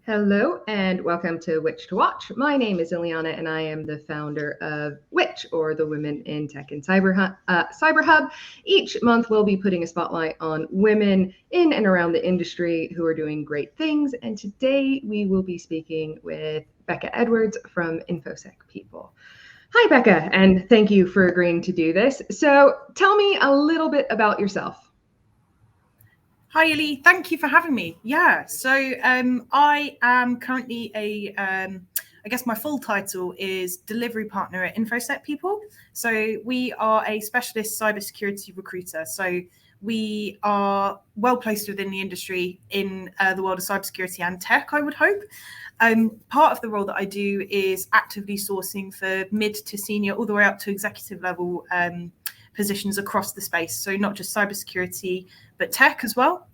Hello and welcome to Witch to Watch. My name is Ileana and I am the founder of Witch, or the Women in Tech and Cyber Hub. Each month we'll be putting a spotlight on women in and around the industry who are doing great things. And today we will be speaking with Becca Edwards from InfoSec People. Hi, Becca, and thank you for agreeing to do this. So tell me a little bit about yourself. Hi, Illy. Thank you for having me. Yeah, so I am currently I guess my full title is delivery partner at InfoSec People. So we are a specialist cybersecurity recruiter. So we are well placed within the industry in the world of cybersecurity and tech, I would hope. Part of the role that I do is actively sourcing for mid to senior, all the way up to executive level positions across the space. So not just cybersecurity, but tech as well.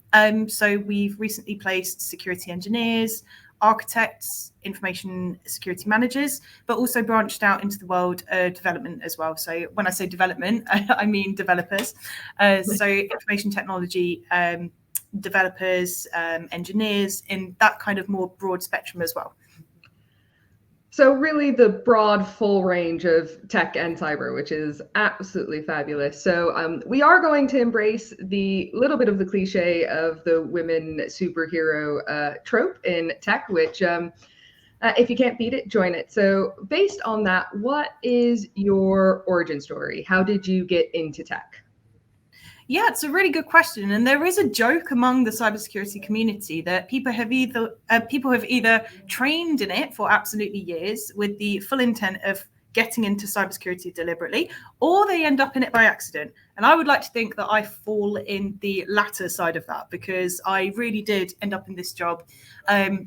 So we've recently placed security engineers, architects, information security managers, but also branched out into the world of development as well. So when I say development, I mean developers. So information technology developers, engineers, in that kind of more broad spectrum as well. So really the broad, full range of tech and cyber, which is absolutely fabulous. So we are going to embrace the little bit of the cliche of the women superhero trope in tech, which if you can't beat it, join it. So based on that, what is your origin story? How did you get into tech? Yeah, it's a really good question, and there is a joke among the cybersecurity community that people have either trained in it for absolutely years with the full intent of getting into cybersecurity deliberately, or they end up in it by accident. And I would like to think that I fall in the latter side of that, because I really did end up in this job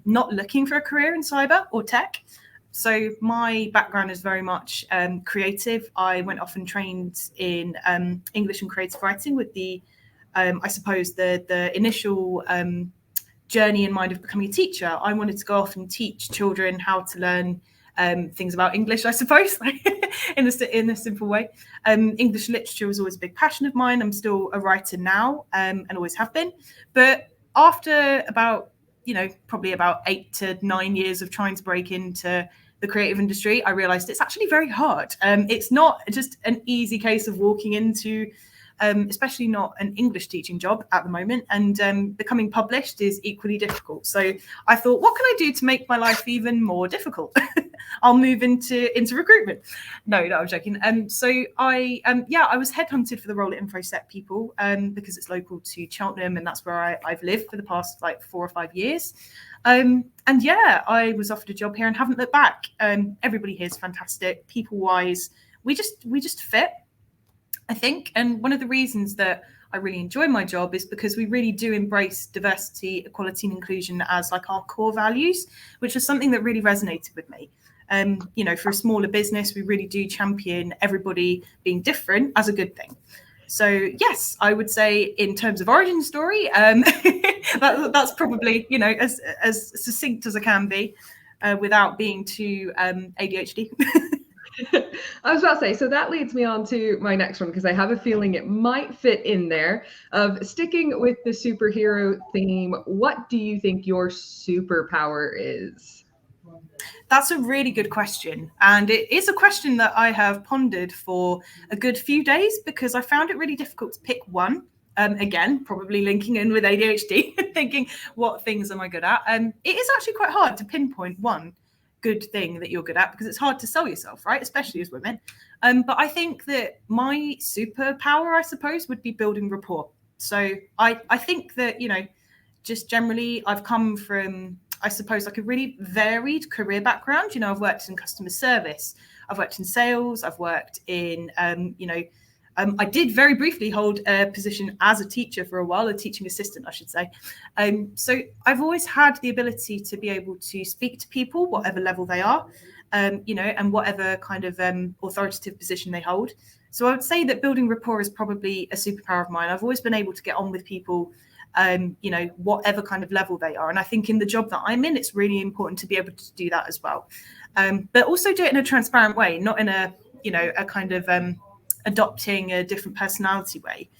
not looking for a career in cyber or tech. So my background is very much creative. I went off and trained in English and creative writing with the, I suppose, the initial journey in mind of becoming a teacher. I wanted to go off and teach children how to learn things about English, I suppose, in a simple way. English literature was always a big passion of mine. I'm still a writer now and always have been. But after probably about 8 to 9 years of trying to break into the creative industry, I realized it's actually very hard. It's not just an easy case of walking into, especially not an English teaching job at the moment, and becoming published is equally difficult. So I thought, what can I do to make my life even more difficult? I'll move into recruitment. No, I'm joking. So I was headhunted for the role at InfoSec People because it's local to Cheltenham, and that's where I've lived for the past 4 or 5 years. And yeah, I was offered a job here and haven't looked back. Everybody here is fantastic. People-wise, we just fit, I think. And one of the reasons that I really enjoy my job is because we really do embrace diversity, equality, and inclusion as like our core values, which is something that really resonated with me. For a smaller business, we really do champion everybody being different as a good thing. So yes, I would say in terms of origin story, that's probably as succinct as I can be, without being too ADHD. I was about to say, so that leads me on to my next one, because I have a feeling it might fit in there. Of sticking with the superhero theme, what do you think your superpower is? That's a really good question. And it is a question that I have pondered for a good few days, because I found it really difficult to pick one. Again, probably linking in with ADHD, thinking, what things am I good at? It is actually quite hard to pinpoint one good thing that you're good at, because it's hard to sell yourself, right? Especially as women. But I think that my superpower, I suppose, would be building rapport. So I think that, just generally I've come from, I suppose, like a really varied career background. I've worked in customer service, I've worked in sales, I've worked in, I did very briefly hold a position as a teacher for a while, a teaching assistant, I should say. So I've always had the ability to be able to speak to people, whatever level they are, and whatever kind of authoritative position they hold. So I would say that building rapport is probably a superpower of mine. I've always been able to get on with people whatever kind of level they are. And I think in the job that I'm in, it's really important to be able to do that as well. But also do it in a transparent way, not in a kind of adopting a different personality way.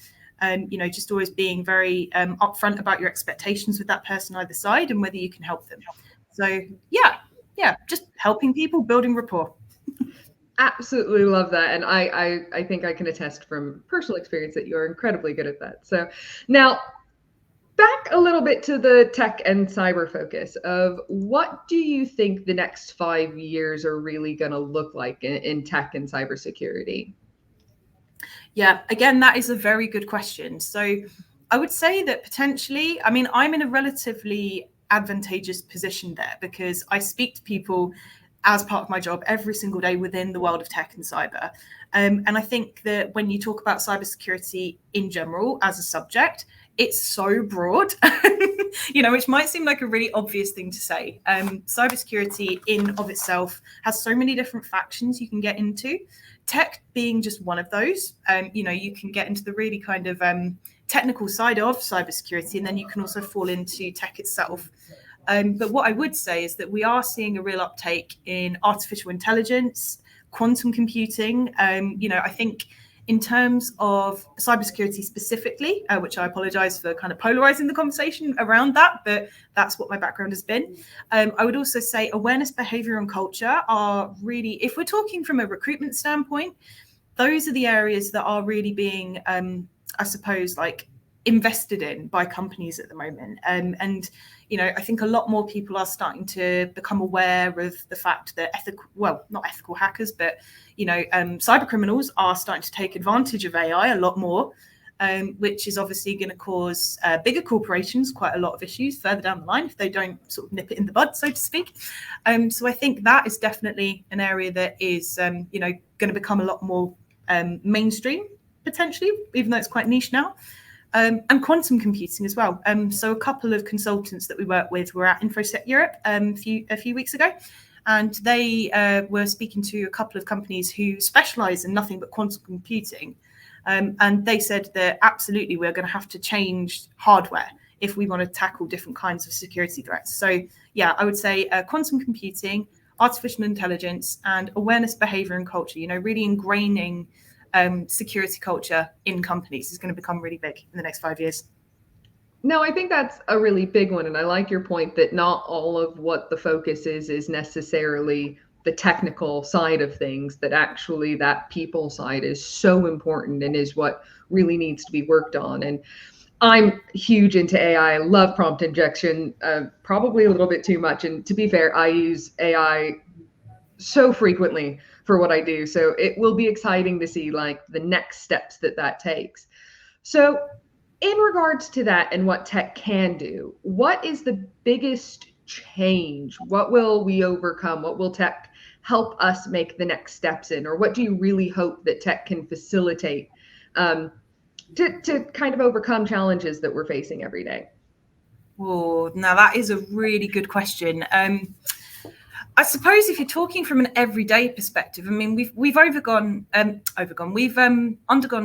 Just always being very upfront about your expectations with that person either side and whether you can help them. So yeah, just helping people, building rapport. Absolutely love that. And I think I can attest from personal experience that you're incredibly good at that. So now back a little bit to the tech and cyber focus of what do you think the next 5 years are really going to look like in tech and cybersecurity? Yeah, again, that is a very good question. So I would say that potentially, I mean, I'm in a relatively advantageous position there because I speak to people as part of my job every single day within the world of tech and cyber. And I think that when you talk about cybersecurity in general as a subject, it's so broad, which might seem like a really obvious thing to say. Cybersecurity in of itself has so many different factions you can get into. Tech being just one of those. You can get into the really kind of technical side of cybersecurity, and then you can also fall into tech itself. But what I would say is that we are seeing a real uptake in artificial intelligence, quantum computing. I think in terms of cybersecurity specifically, which I apologize for kind of polarizing the conversation around that, but that's what my background has been. I would also say awareness, behavior, and culture are really, if we're talking from a recruitment standpoint, those are the areas that are really being, I suppose, like invested in by companies at the moment. I think a lot more people are starting to become aware of the fact that not ethical hackers, but cyber criminals are starting to take advantage of AI a lot more, which is obviously going to cause bigger corporations quite a lot of issues further down the line if they don't sort of nip it in the bud, so to speak. So I think that is definitely an area that is going to become a lot more mainstream potentially, even though it's quite niche now. And quantum computing as well. So a couple of consultants that we work with were at InfoSec Europe a few weeks ago, and they were speaking to a couple of companies who specialize in nothing but quantum computing. And they said that absolutely we're going to have to change hardware if we want to tackle different kinds of security threats. So yeah, I would say quantum computing, artificial intelligence, and awareness, behavior, and culture, really ingraining security culture in companies is going to become really big in the next 5 years. No, I think that's a really big one. And I like your point that not all of what the focus is necessarily the technical side of things, that actually that people side is so important and is what really needs to be worked on. And I'm huge into AI. I love prompt injection, probably a little bit too much. And to be fair, I use AI so frequently for what I do. So it will be exciting to see like the next steps that takes. So in regards to that and what tech can do, what is the biggest change? What will we overcome? What will tech help us make the next steps in? Or what do you really hope that tech can facilitate to kind of overcome challenges that we're facing every day? Oh, now that is a really good question. I suppose if you're talking from an everyday perspective, I mean, we've undergone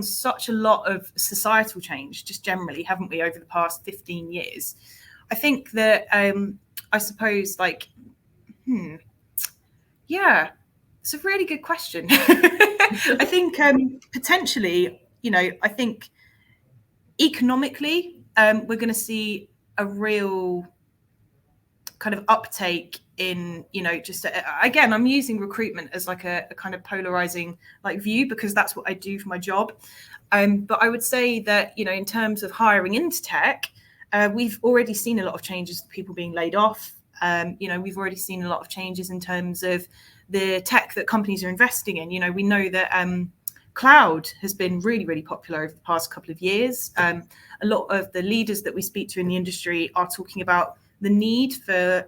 such a lot of societal change, just generally, haven't we, over the past 15 years? I think that I suppose yeah, it's a really good question. I think potentially, I think economically, we're going to see a real kind of uptake in, again, I'm using recruitment as like a kind of polarizing view because that's what I do for my job. But I would say that, in terms of hiring into tech, we've already seen a lot of changes, people being laid off. We've already seen a lot of changes in terms of the tech that companies are investing in. We know that cloud has been really, really popular over the past couple of years. A lot of the leaders that we speak to in the industry are talking about the need for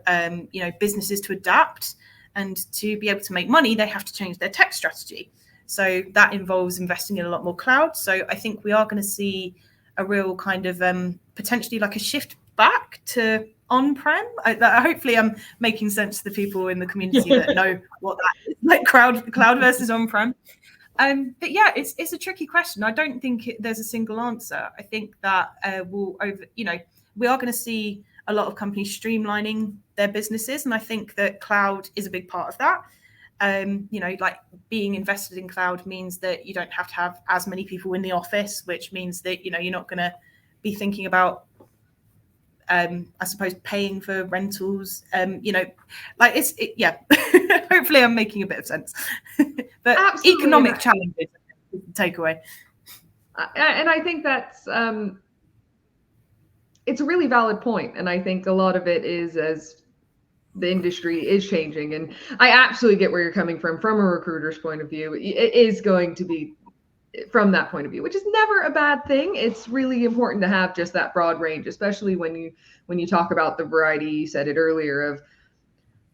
businesses to adapt, and to be able to make money, they have to change their tech strategy. So that involves investing in a lot more cloud. So I think we are going to see a real kind of potentially like a shift back to on-prem. Hopefully I'm making sense to the people in the community that know what that is, like cloud versus on-prem. But yeah, it's a tricky question. I don't think there's a single answer. I think that we are going to see a lot of companies streamlining their businesses, and I think that cloud is a big part of that. Like being invested in cloud means that you don't have to have as many people in the office, which means that you're not going to be thinking about I suppose paying for rentals. Yeah. Hopefully I'm making a bit of sense. But absolutely, economic challenges is the takeaway. And I think that's it's a really valid point, and I think a lot of it is as the industry is changing, and I absolutely get where you're coming from a recruiter's point of view. It is going to be from that point of view, which is never a bad thing. It's really important to have just that broad range, especially when you talk about the variety. You said it earlier of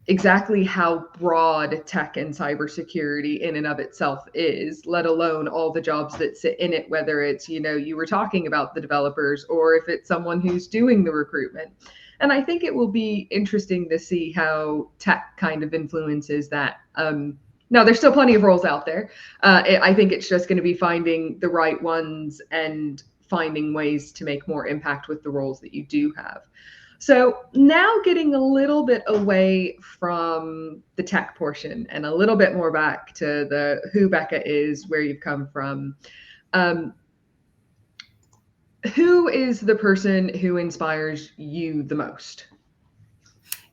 exactly how broad tech and cybersecurity in and of itself is, let alone all the jobs that sit in it, whether it's, you were talking about the developers or if it's someone who's doing the recruitment. And I think it will be interesting to see how tech kind of influences that. Now, there's still plenty of roles out there. I think it's just going to be finding the right ones and finding ways to make more impact with the roles that you do have. So now getting a little bit away from the tech portion and a little bit more back to the who Becca is, where you've come from. Who is the person who inspires you the most?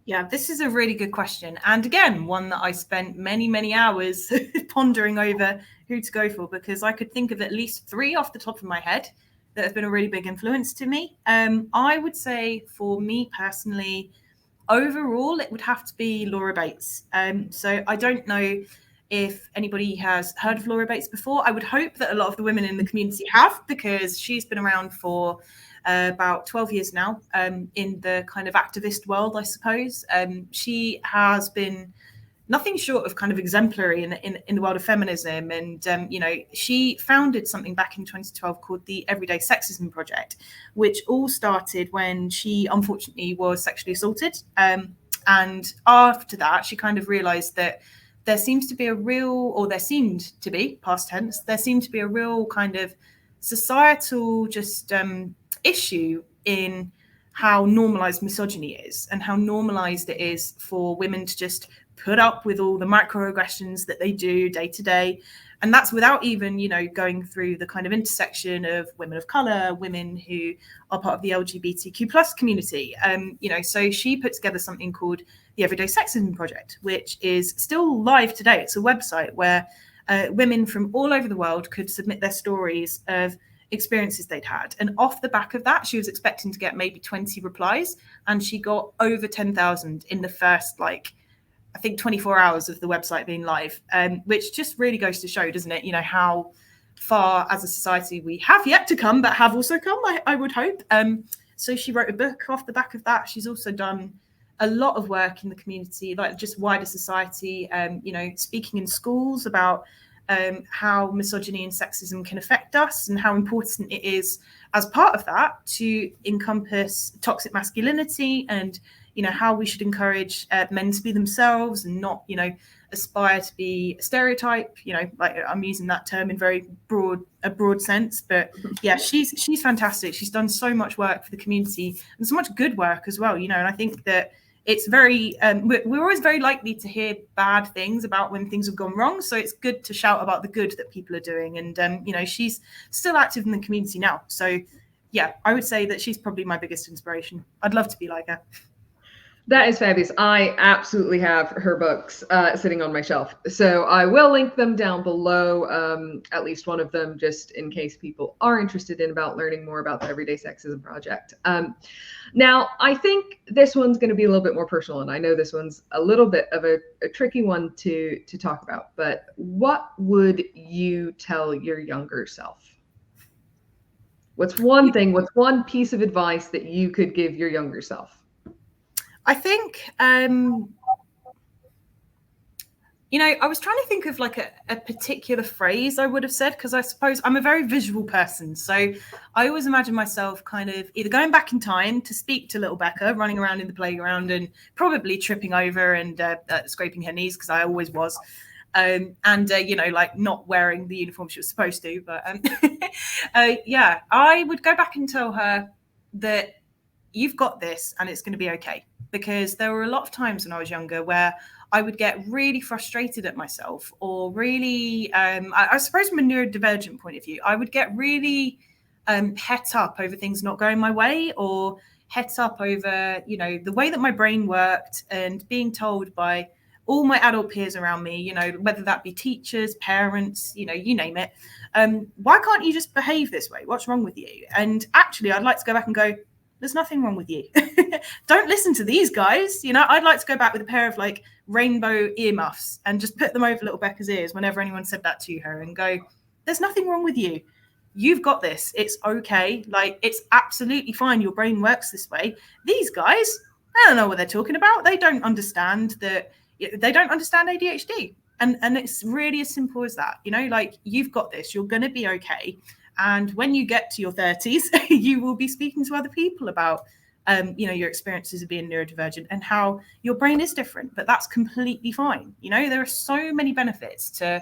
Yeah, this is a really good question. And again, one that I spent many, many hours pondering over who to go for, because I could think of at least 3 off the top of my head that have been a really big influence to me. I would say for me personally, overall, it would have to be Laura Bates. So I don't know if anybody has heard of Laura Bates before. I would hope that a lot of the women in the community have, because she's been around for about 12 years now in the kind of activist world, I suppose. She has been nothing short of kind of exemplary in the world of feminism. And, she founded something back in 2012 called the Everyday Sexism Project, which all started when she unfortunately was sexually assaulted. And after that, she kind of realized that there seemed to be, past tense, there seemed to be a real kind of societal issue in how normalized misogyny is and how normalized it is for women to just put up with all the microaggressions that they do day to day. And that's without even, going through the kind of intersection of women of color, women who are part of the LGBTQ plus community. So she put together something called the Everyday Sexism Project, which is still live today. It's a website where women from all over the world could submit their stories of experiences they'd had. And off the back of that, she was expecting to get maybe 20 replies, and she got over 10,000 in the first, I think 24 hours of the website being live, which just really goes to show, doesn't it, how far as a society we have yet to come, but have also come, I would hope. So she wrote a book off the back of that. She's also done a lot of work in the community, like just wider society, speaking in schools about how misogyny and sexism can affect us and how important it is as part of that to encompass toxic masculinity and, how we should encourage men to be themselves and not, aspire to be a stereotype, I'm using that term in a broad sense, but yeah, she's fantastic. She's done so much work for the community and so much good work as well, and I think that it's very, we're always very likely to hear bad things about when things have gone wrong. So it's good to shout about the good that people are doing. And, she's still active in the community now. So yeah, I would say that she's probably my biggest inspiration. I'd love to be like her. That is fabulous. I absolutely have her books sitting on my shelf. So I will link them down below, at least one of them, just in case people are interested in learning more about the Everyday Sexism Project. Now, I think this one's going to be a little bit more personal, and I know this one's a little bit of a tricky one to talk about, but what would you tell your younger self? What's one piece of advice that you could give your younger self? I think, I was trying to think of a particular phrase I would have said, because I suppose I'm a very visual person. So I always imagine myself kind of either going back in time to speak to little Becca, running around in the playground and probably tripping over and scraping her knees, because I always was. you know, like not wearing the uniform she was supposed to. But yeah, I would go back and tell her that you've got this and it's going to be okay. Because there were a lot of times when I was younger where I would get really frustrated at myself, or really, I suppose from a neurodivergent point of view, I would get really het up over things not going my way, or het up over, you know, the way that my brain worked, and being told by all my adult peers around me, you know, whether that be teachers, parents, you know, you name it, why can't you just behave this way? What's wrong with you? And actually, I'd like to go back and go, there's nothing wrong with you. Don't listen to these guys. You know, I'd like to go back with a pair of like rainbow earmuffs and just put them over little Becca's ears whenever anyone said that to her, and go, there's nothing wrong with you. You've got this. It's okay. Like, it's absolutely fine. Your brain works this way. These guys, I don't know what they're talking about. They don't understand that. They don't understand ADHD. And it's really as simple as that. You know, like, you've got this. You're going to be okay. And when you get to your 30s, you will be speaking to other people about, you know, your experiences of being neurodivergent and how your brain is different, but that's completely fine. You know, there are so many benefits to,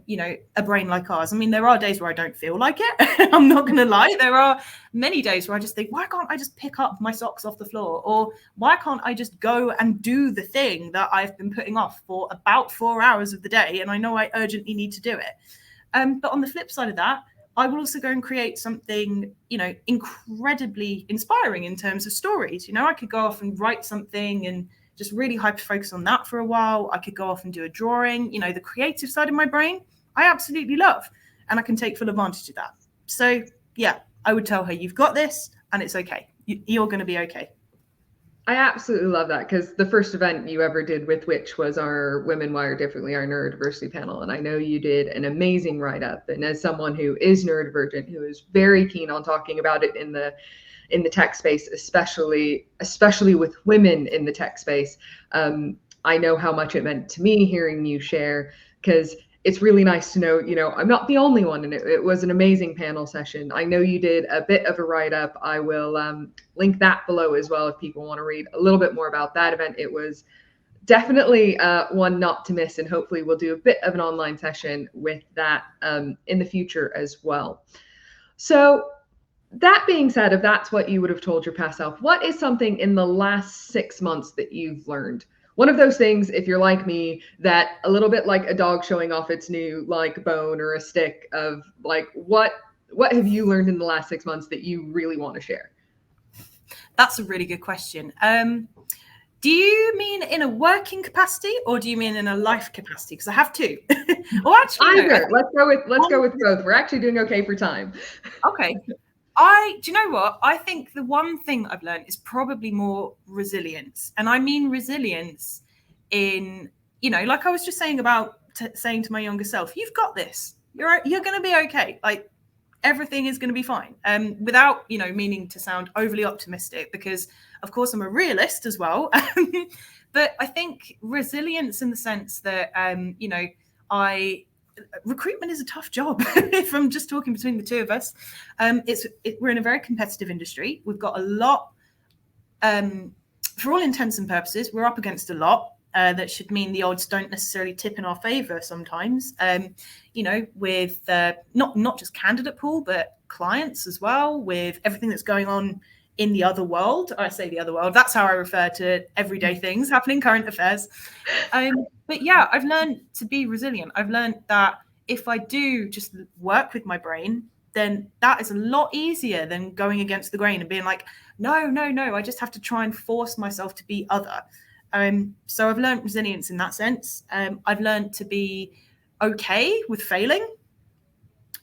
you know, a brain like ours. I mean, there are days where I don't feel like it. I'm not going to lie. There are many days where I just think, why can't I just pick up my socks off the floor? Or why can't I just go and do the thing that I've been putting off for about 4 hours of the day? And I know I urgently need to do it. But on the flip side of that, I will also go and create something, you know, incredibly inspiring in terms of stories. You know, I could go off and write something and just really hyper focus on that for a while. I could go off and do a drawing. You know, the creative side of my brain, I absolutely love, and I can take full advantage of that. So yeah, I would tell her, you've got this and it's okay. You're going to be okay. I absolutely love that, because the first event you ever did with Witch was our Women Wired Differently, our neurodiversity panel. And I know you did an amazing write-up. And as someone who is neurodivergent, who is very keen on talking about it in the tech space, especially with women in the tech space, I know how much it meant to me hearing you share, because it's really nice to know, you know, I'm not the only one, and it was an amazing panel session. I know you did a bit of a write-up. I will link that below as well if people want to read a little bit more about that event. It was definitely one not to miss, and hopefully we'll do a bit of an online session with that in the future as well. So that being said, if that's what you would have told your past self, what is something in the last 6 months that you've learned? One of those things, if you're like me, that a little bit like a dog showing off its new like bone or a stick, of like, what have you learned in the last 6 months that you really want to share? That's a really good question. Do you mean in a working capacity, or do you mean in a life capacity? Because I have two. Well, actually, either. Let's go with both. We're actually doing okay for time. Okay. Do you know what? I think the one thing I've learned is probably more resilience. And I mean resilience in, you know, like I was just saying about saying to my younger self, you've got this. You're going to be okay. Like, everything is going to be fine. Without, you know, meaning to sound overly optimistic, because of course I'm a realist as well. But I think resilience in the sense that, you know, recruitment is a tough job. If I'm just talking between the two of us, we're in a very competitive industry. We've got a lot, for all intents and purposes, we're up against a lot that should mean the odds don't necessarily tip in our favor sometimes, you know, with not just candidate pool, but clients as well, with everything that's going on in the other world. I say the other world, that's how I refer to everyday things happening, current affairs. But yeah, I've learned to be resilient. I've learned that if I do just work with my brain, then that is a lot easier than going against the grain and being like, no, I just have to try and force myself to be other. So I've learned resilience in that sense. I've learned to be okay with failing,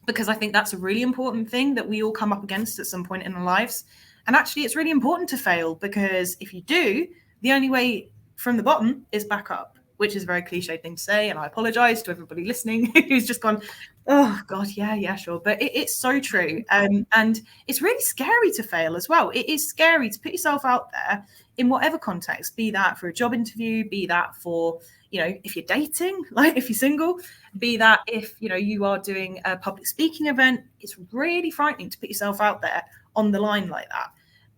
because I think that's a really important thing that we all come up against at some point in our lives. And actually, it's really important to fail, because if you do, the only way from the bottom is back up, which is a very cliche thing to say. And I apologize to everybody listening who's just gone, oh God, yeah, sure. But it's so true. And it's really scary to fail as well. It is scary to put yourself out there in whatever context, be that for a job interview, be that for, you know, if you're dating, like if you're single, be that if, you know, you are doing a public speaking event. It's really frightening to put yourself out there on the line like that.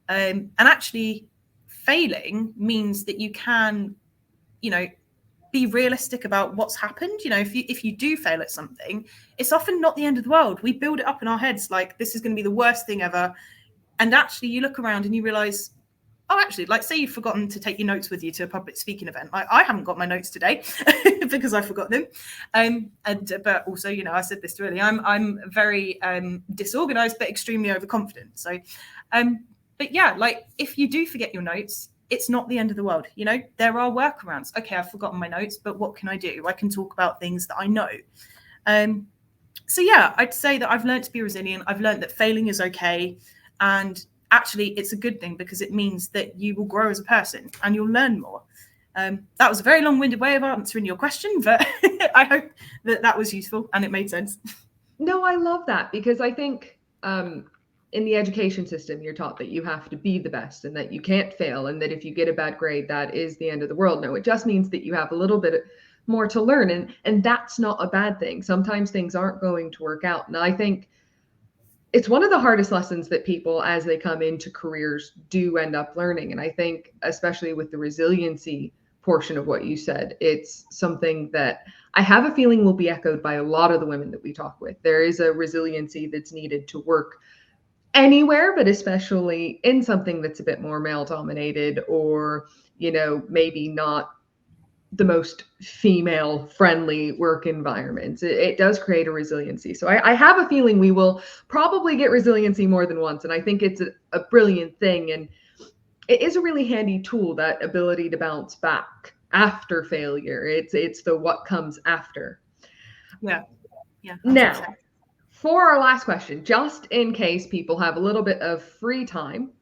And actually failing means that you can, you know, be realistic about what's happened. You know, if you do fail at something, it's often not the end of the world. We build it up in our heads like this is going to be the worst thing ever. And actually you look around and you realize, oh, actually, like say you've forgotten to take your notes with you to a public speaking event. I haven't got my notes today because I forgot them. But also, you know, I said this earlier, I'm very disorganized, but extremely overconfident. So, but yeah, like if you do forget your notes, it's not the end of the world. You know, there are workarounds. Okay, I've forgotten my notes, but what can I do? I can talk about things that I know. So yeah, I'd say that I've learned to be resilient. I've learned that failing is okay. And actually, it's a good thing because it means that you will grow as a person and you'll learn more. That was a very long-winded way of answering your question, but I hope that was useful and it made sense. No, I love that because I think in the education system, you're taught that you have to be the best and that you can't fail and that if you get a bad grade, that is the end of the world. No, it just means that you have a little bit more to learn. And that's not a bad thing. Sometimes things aren't going to work out. And I think it's one of the hardest lessons that people, as they come into careers, do end up learning. And I think, especially with the resiliency portion of what you said, it's something that I have a feeling will be echoed by a lot of the women that we talk with. There is a resiliency that's needed to work anywhere, but especially in something that's a bit more male dominated or, you know, maybe not the most female friendly work environments. It does create a resiliency. So I have a feeling we will probably get resiliency more than once. And I think it's a brilliant thing. And it is a really handy tool, that ability to bounce back after failure. It's the what comes after. Yeah. Now, for our last question, just in case people have a little bit of free time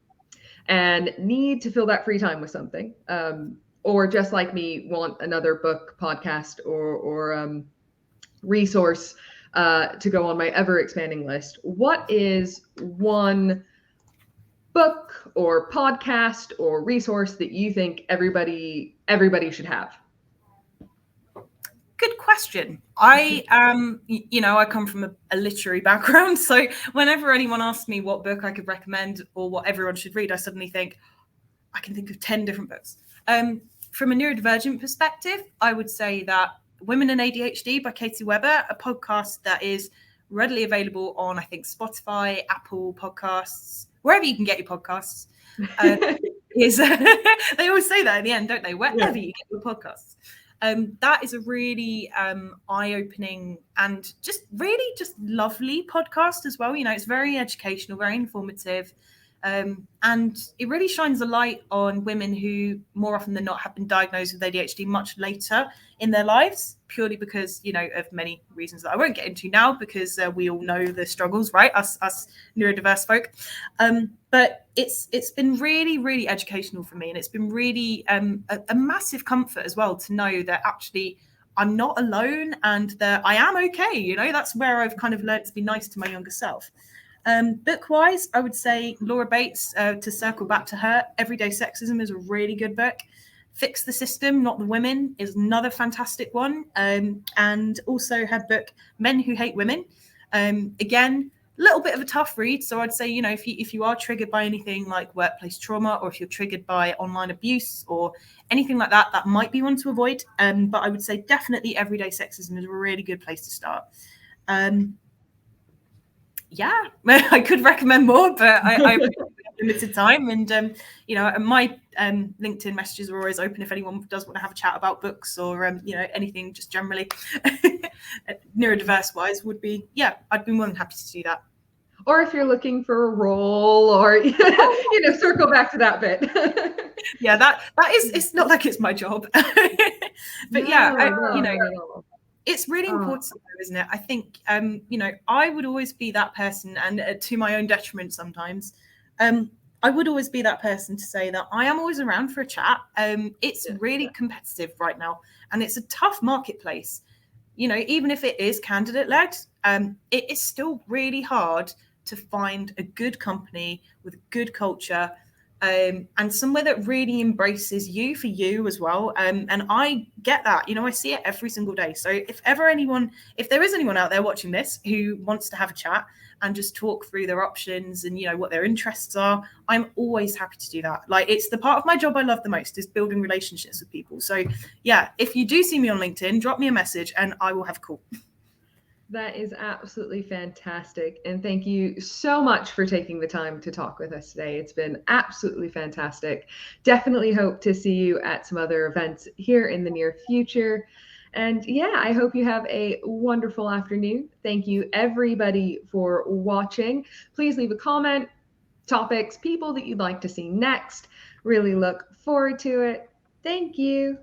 and need to fill that free time with something, or just like me, want another book, podcast, or resource to go on my ever-expanding list, what is one book or podcast or resource that you think everybody should have? Good question. I I come from a literary background, so whenever anyone asks me what book I could recommend or what everyone should read, I suddenly think I can think of 10 different books. From a neurodivergent perspective, I would say that Women and ADHD by Katie Weber, a podcast that is readily available on, I think, Spotify, Apple Podcasts, wherever you can get your podcasts. They always say that in the end, don't they? Wherever you get your podcasts. That is a really eye-opening and just lovely podcast as well. You know, it's very educational, very informative. And it really shines a light on women who more often than not have been diagnosed with ADHD much later in their lives, purely because, you know, of many reasons that I won't get into now, because we all know the struggles, right? Us neurodiverse folk. But it's been really, really educational for me. And it's been really a massive comfort as well to know that actually I'm not alone and that I am okay. You know, that's where I've kind of learned to be nice to my younger self. Book-wise, I would say Laura Bates, to circle back to her, Everyday Sexism is a really good book. Fix the System, Not the Women is another fantastic one. And also her book, Men Who Hate Women. Again, a little bit of a tough read. So I'd say, you know, if you are triggered by anything like workplace trauma, or if you're triggered by online abuse or anything like that, that might be one to avoid. But I would say definitely Everyday Sexism is a really good place to start. Yeah, I could recommend more, but I have limited time. And, you know, my LinkedIn messages are always open if anyone does want to have a chat about books or, you know, anything just generally neurodiverse wise would be, yeah, I'd be more than happy to do that. Or if you're looking for a role or, you know, circle back to that bit. Yeah, that is, it's not like it's my job. But you know, it's really important, isn't it? I think, you know, I would always be that person, and to my own detriment sometimes, I would always be that person to say that I am always around for a chat. It's really competitive right now, and it's a tough marketplace. You know, even if it is candidate-led, it is still really hard to find a good company with a good culture and somewhere that really embraces you for you as well. And I get that, I see it every single day. So if there is anyone out there watching this who wants to have a chat and just talk through their options and, what their interests are, I'm always happy to do that. Like, it's the part of my job I love the most, is building relationships with people. So yeah, if you do see me on LinkedIn, drop me a message and I will have a call. That is absolutely fantastic. And thank you so much for taking the time to talk with us today. It's been absolutely fantastic. Definitely hope to see you at some other events here in the near future. And yeah, I hope you have a wonderful afternoon. Thank you, everybody, for watching. Please leave a comment, topics, people that you'd like to see next. Really look forward to it. Thank you.